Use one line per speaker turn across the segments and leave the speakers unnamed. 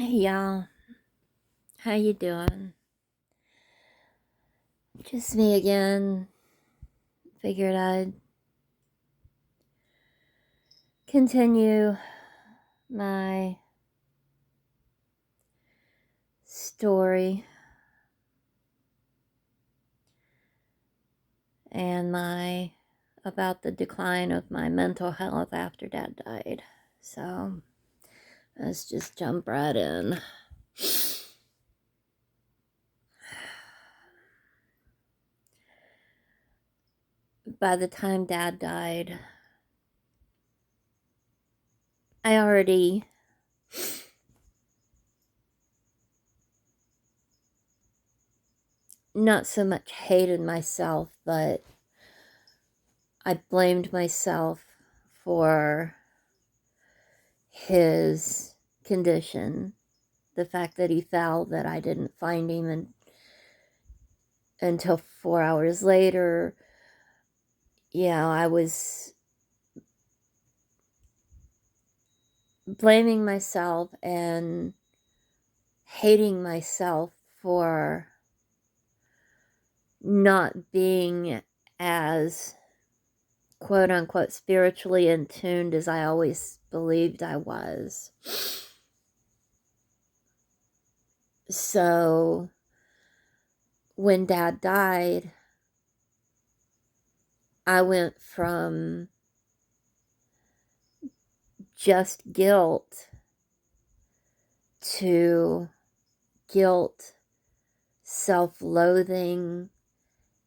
Hey y'all, how you doing? Just me again. Figured I'd continue my story and my about the decline of my mental health after Dad died. So let's just jump right in. By the time Dad died, I already not so much hated myself, but I blamed myself for his condition, the fact that he fell, that I didn't find him until 4 hours later. I was blaming myself and hating myself for not being as quote unquote spiritually in tuned as I always believed I was. So when Dad died, I went from just guilt to guilt, self-loathing,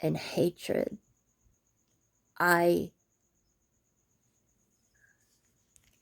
and hatred. I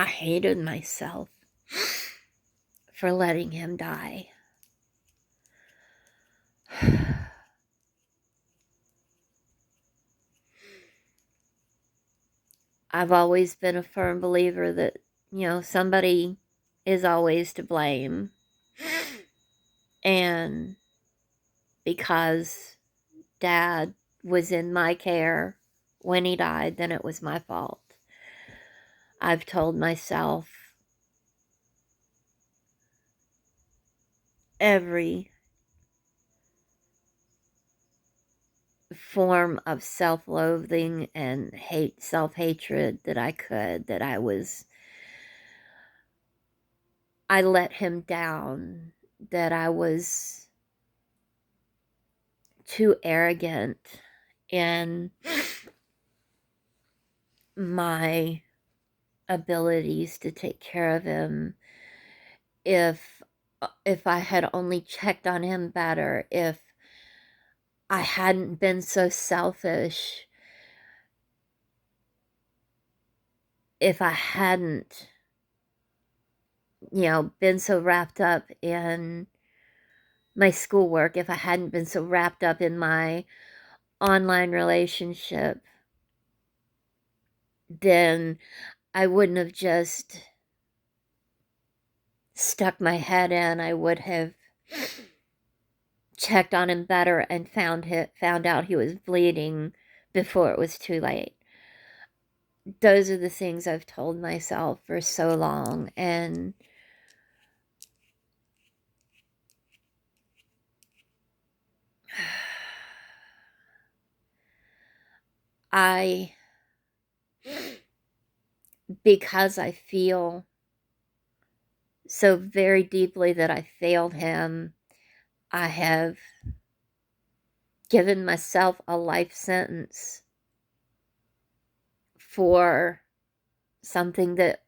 hated myself for letting him die. I've always been a firm believer that, somebody is always to blame. And because Dad was in my care when he died, then it was my fault. I've told myself every form of self-loathing and self-hatred that I could, that I let him down, that I was too arrogant in my abilities to take care of him. If I had only checked on him better, if I hadn't been so selfish, if I hadn't, been so wrapped up in my schoolwork, if I hadn't been so wrapped up in my online relationship, then I wouldn't have just stuck my head in. I would have checked on him better and found out he was bleeding before it was too late. Those are the things I've told myself for so long, and I, because I feel so very deeply that I failed him, I have given myself a life sentence for something that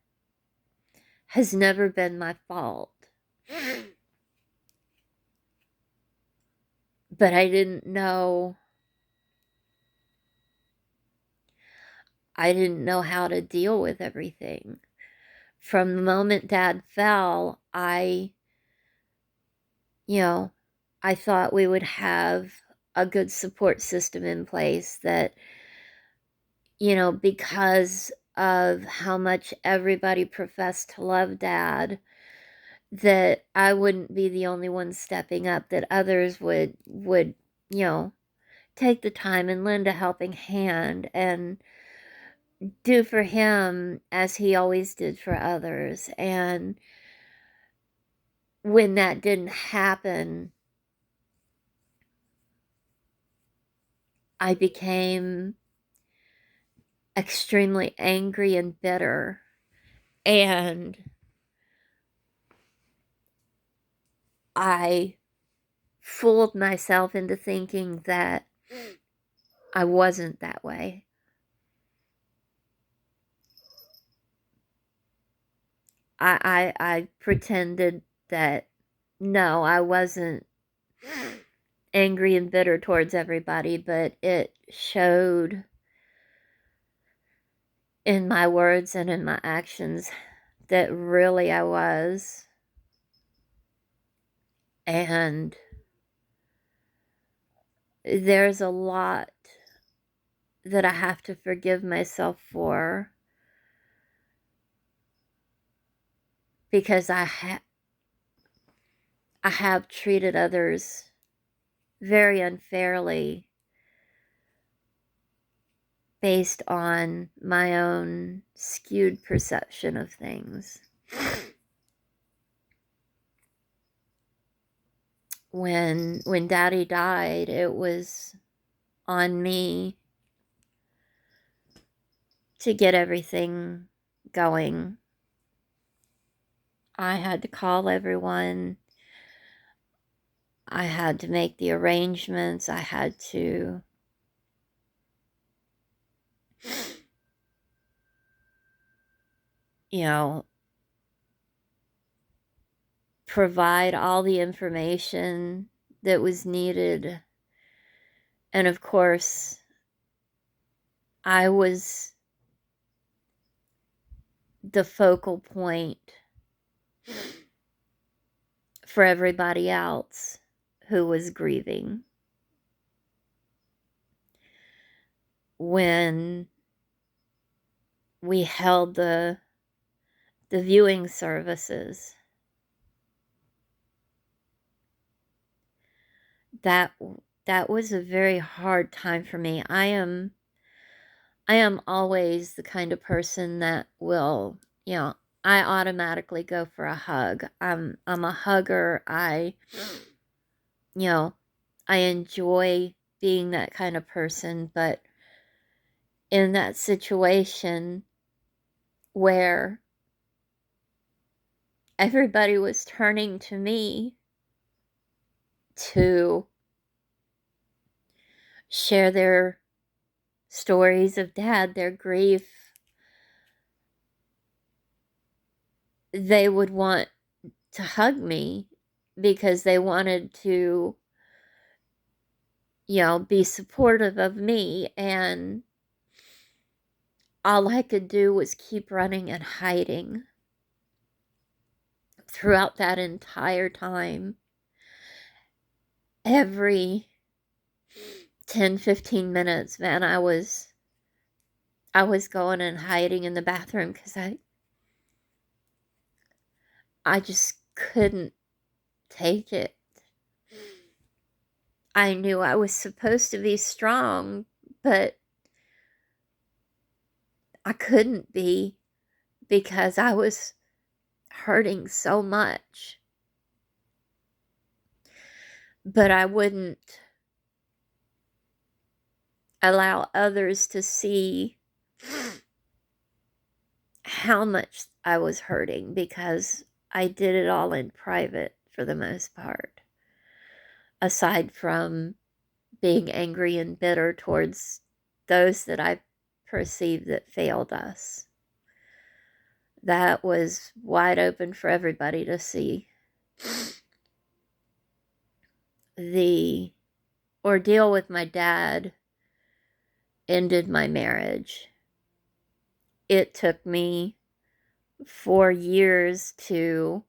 has never been my fault. But I didn't know how to deal with everything. From the moment Dad fell, I thought we would have a good support system in place that, because of how much everybody professed to love Dad, that I wouldn't be the only one stepping up, that others would, take the time and lend a helping hand and do for him as he always did for others. And when that didn't happen, I became extremely angry and bitter. And I fooled myself into thinking that I wasn't that way. I pretended that no, I wasn't angry and bitter towards everybody, but it showed in my words and in my actions that really I was. And there's a lot that I have to forgive myself for, because I have treated others very unfairly based on my own skewed perception of things. When Daddy died, it was on me to get everything going. I had to call everyone. I had to make the arrangements. I had to provide all the information that was needed. And of course, I was the focal point for everybody else who was grieving. When we held the viewing services, that was a very hard time for me. I am always the kind of person that will, I automatically go for a hug. I'm a hugger. I enjoy being that kind of person, but in that situation where everybody was turning to me to share their stories of Dad, their grief, they would want to hug me because they wanted to, be supportive of me. And all I could do was keep running and hiding throughout that entire time. Every 10-15 minutes, man, I was going and hiding in the bathroom because I just couldn't take it. I knew I was supposed to be strong, but I couldn't be because I was hurting so much. But I wouldn't allow others to see how much I was hurting because I did it all in private for the most part. Aside from being angry and bitter towards those that I perceived that failed us. That was wide open for everybody to see. The ordeal with my dad ended my marriage. It took me 4 years to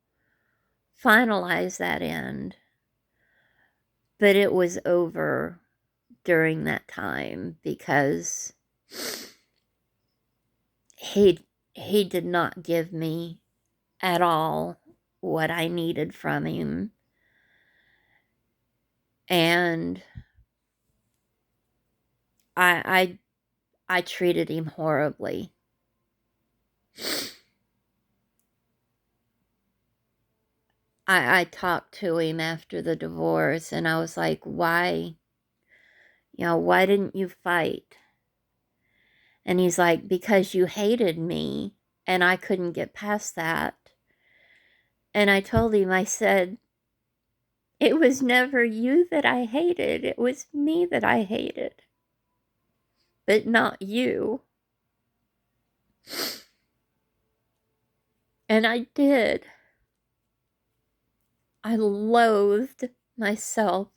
finalize that end, but it was over during that time because he did not give me at all what I needed from him. And I treated him horribly. I talked to him after the divorce, and I was like, why, why didn't you fight? And he's like, because you hated me, and I couldn't get past that. And I told him, I said, it was never you that I hated, it was me that I hated, but not you. And I did. I loathed myself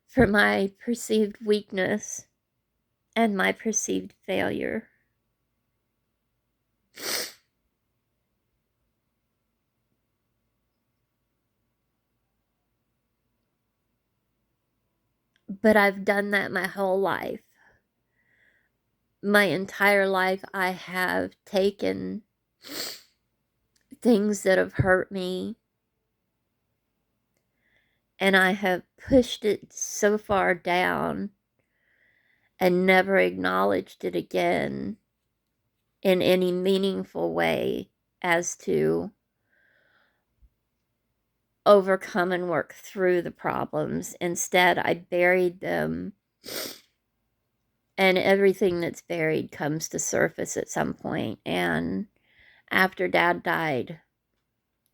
for my perceived weakness and my perceived failure. But I've done that my whole life. My entire life, I have taken things that have hurt me and I have pushed it so far down and never acknowledged it again in any meaningful way as to overcome and work through the problems. Instead, I buried them, and everything that's buried comes to surface at some point. And after Dad died,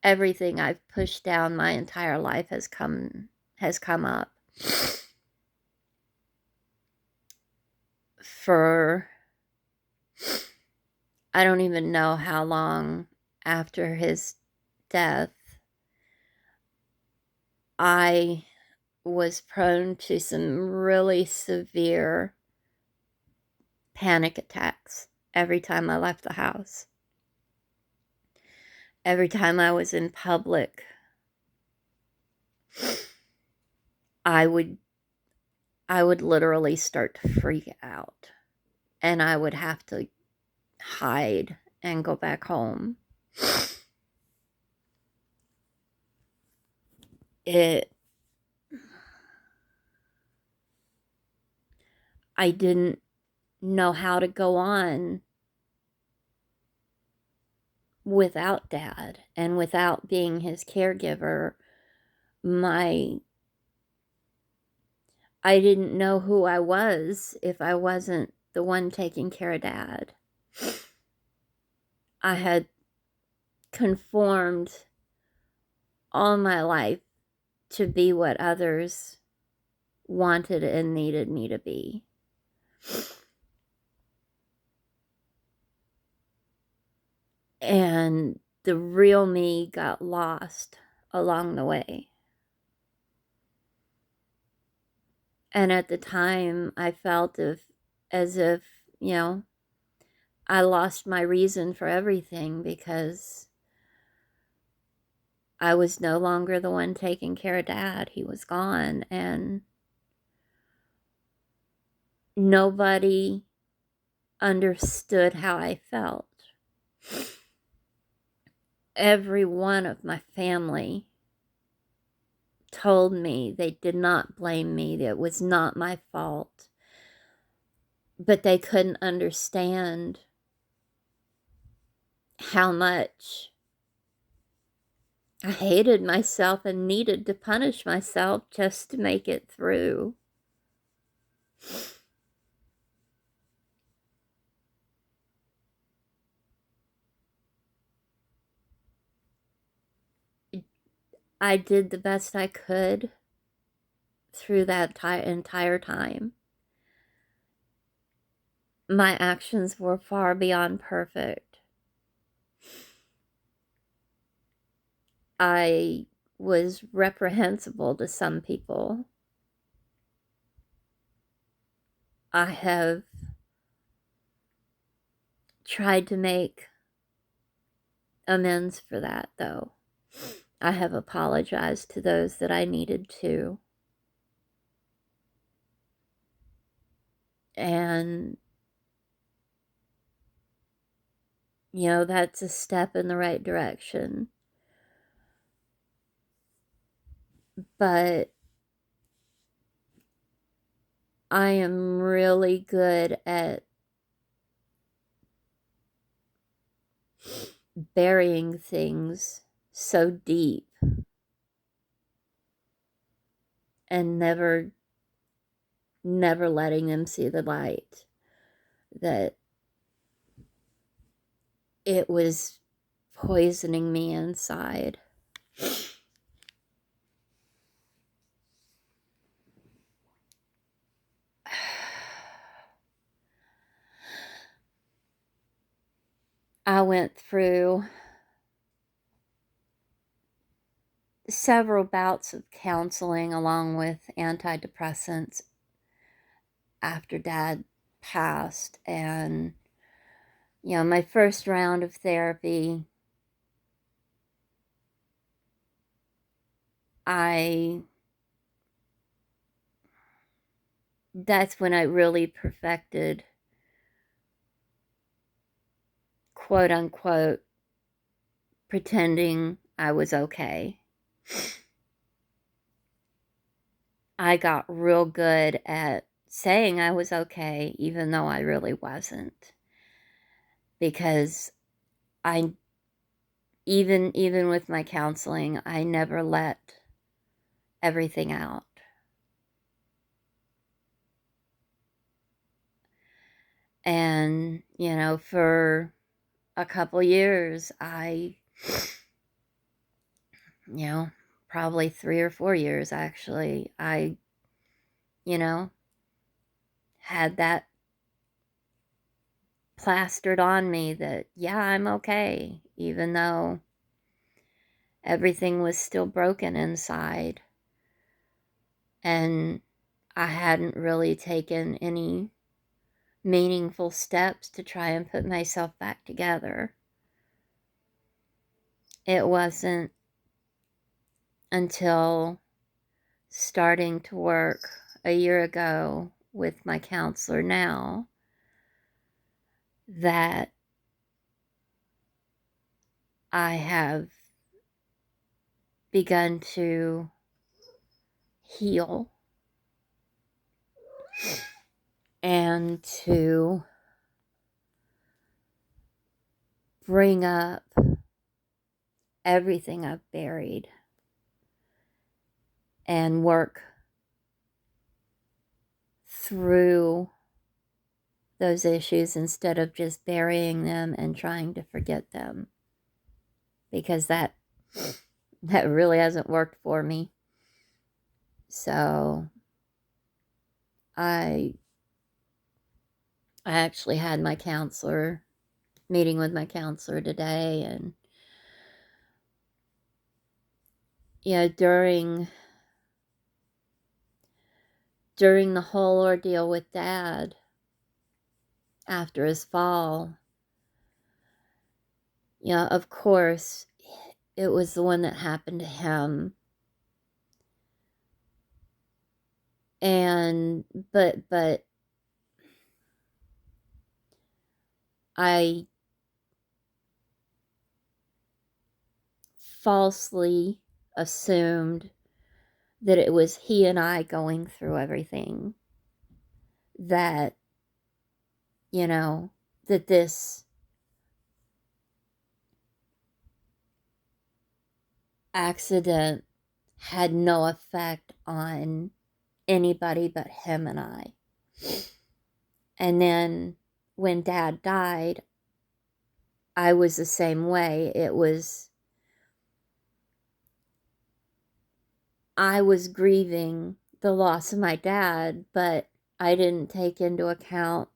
everything I've pushed down my entire life has come up. For I don't even know how long after his death, I was prone to some really severe panic attacks every time I left the house. Every time I was in public, I would literally start to freak out, and I would have to hide and go back home. I didn't know how to go on without Dad and without being his caregiver. I didn't know who I was if I wasn't the one taking care of Dad. I had conformed all my life to be what others wanted and needed me to be. And the real me got lost along the way. And at the time, I felt as if, I lost my reason for everything because I was no longer the one taking care of Dad. He was gone, and nobody understood how I felt. Every one of my family told me they did not blame me, that it was not my fault, but they couldn't understand how much I hated myself and needed to punish myself just to make it through. I did the best I could through that entire time. My actions were far beyond perfect. I was reprehensible to some people. I have tried to make amends for that, though. I have apologized to those that I needed to. And, that's a step in the right direction. But I am really good at burying things so deep and never letting them see the light, that it was poisoning me inside. I went through several bouts of counseling along with antidepressants after Dad passed. And, my first round of therapy, that's when I really perfected, quote unquote, pretending I was okay. I got real good at saying I was okay, even though I really wasn't. Because I, even with my counseling, I never let everything out. And, for a couple years, probably 3 or 4 years actually, I, had that plastered on me that, yeah, I'm okay, even though everything was still broken inside. And I hadn't really taken any meaningful steps to try and put myself back together. It wasn't until starting to work a year ago with my counselor now that I have begun to heal and to bring up everything I've buried and work through those issues instead of just burying them and trying to forget them, because that really hasn't worked for me. So I actually had my counselor meeting with my counselor today, and during the whole ordeal with Dad after his fall, of course it was the one that happened to him. And but I falsely assumed that it was he and I going through everything, that that this accident had no effect on anybody but him and I. And then when Dad died, I was the same way. I was grieving the loss of my dad, but I didn't take into account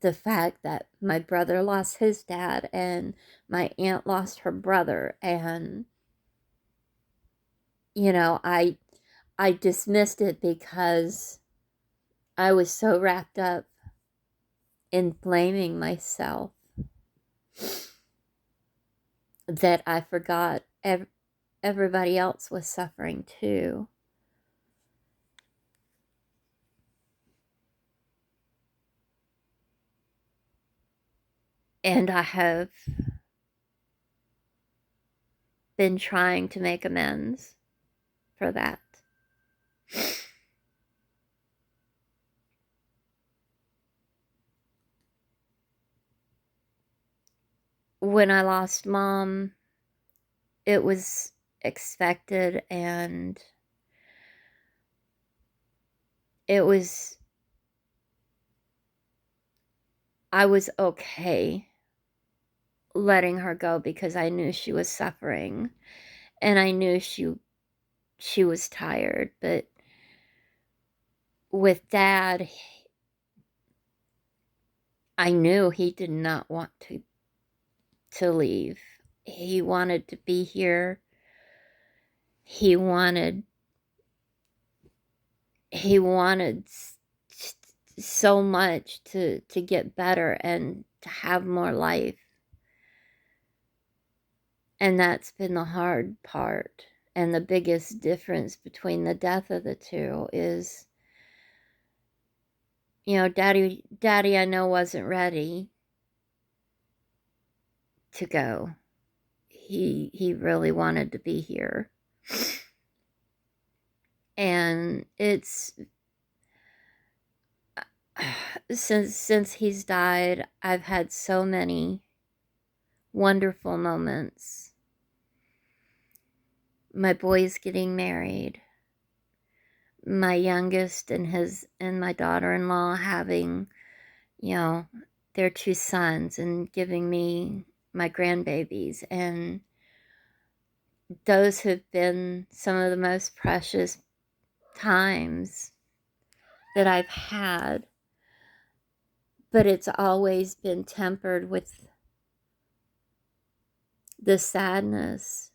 the fact that my brother lost his dad and my aunt lost her brother. And, I dismissed it because I was so wrapped up in blaming myself that I forgot everybody else was suffering too. And I have been trying to make amends for that. When I lost Mom, it was expected, and it was, I was okay letting her go because I knew she was suffering and I knew she was tired. But with Dad, I knew he did not want to leave. He wanted to be here. He wanted so much to get better and to have more life. And that's been the hard part. And the biggest difference between the death of the two is, Daddy I know wasn't ready to go. He really wanted to be here. And it's since he's died, I've had so many wonderful moments. My boys getting married, my youngest and my daughter-in-law having, their 2 sons and giving me my grandbabies, and those have been some of the most precious times that I've had. But it's always been tempered with the sadness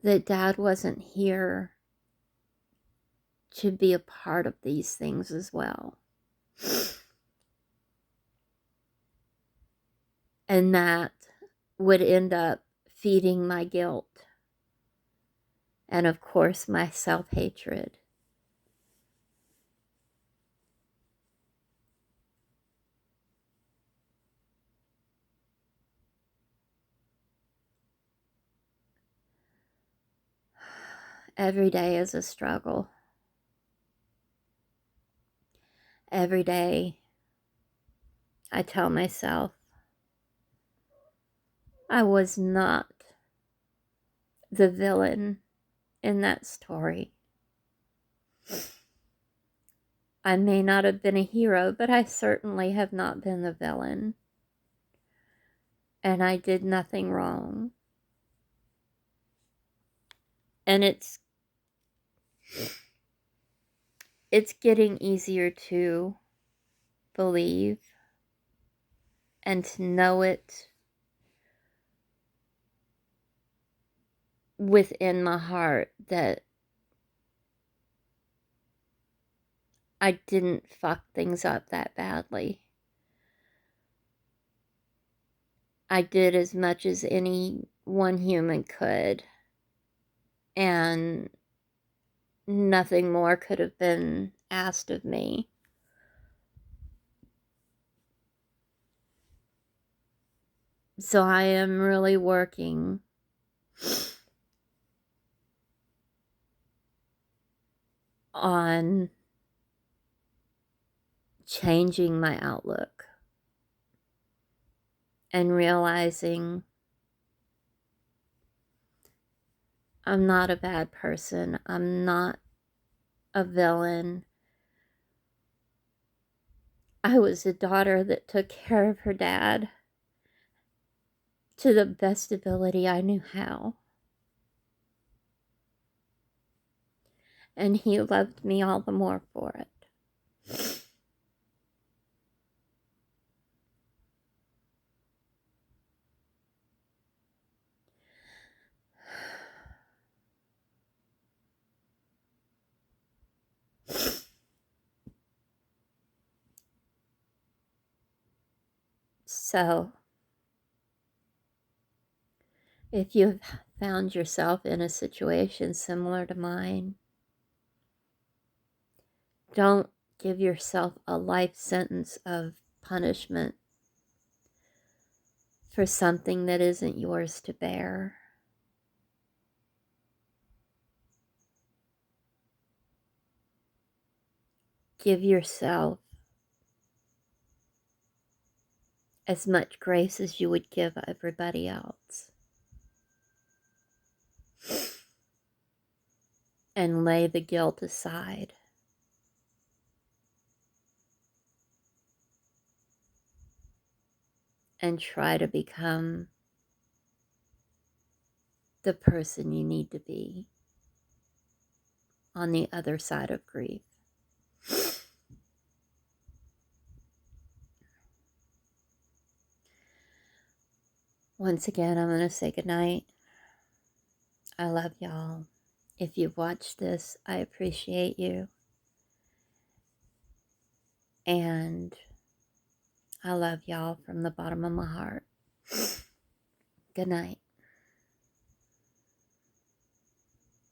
that Dad wasn't here to be a part of these things as well. And that would end up feeding my guilt and, of course, my self-hatred. Every day is a struggle. Every day I tell myself I was not the villain in that story. I may not have been a hero, but I certainly have not been the villain. And I did nothing wrong. And it's getting easier to believe and to know it within my heart that I didn't fuck things up that badly. I did as much as any one human could, and nothing more could have been asked of me. So I am really working on changing my outlook and realizing I'm not a bad person. I'm not a villain. I was a daughter that took care of her dad to the best ability I knew how. And he loved me all the more for it. So, if you've found yourself in a situation similar to mine, don't give yourself a life sentence of punishment for something that isn't yours to bear. Give yourself as much grace as you would give everybody else. And lay the guilt aside. and try to become the person you need to be on the other side of grief. Once again, I'm going to say goodnight. I love y'all. If you've watched this, I appreciate you. And I love y'all from the bottom of my heart. Good night.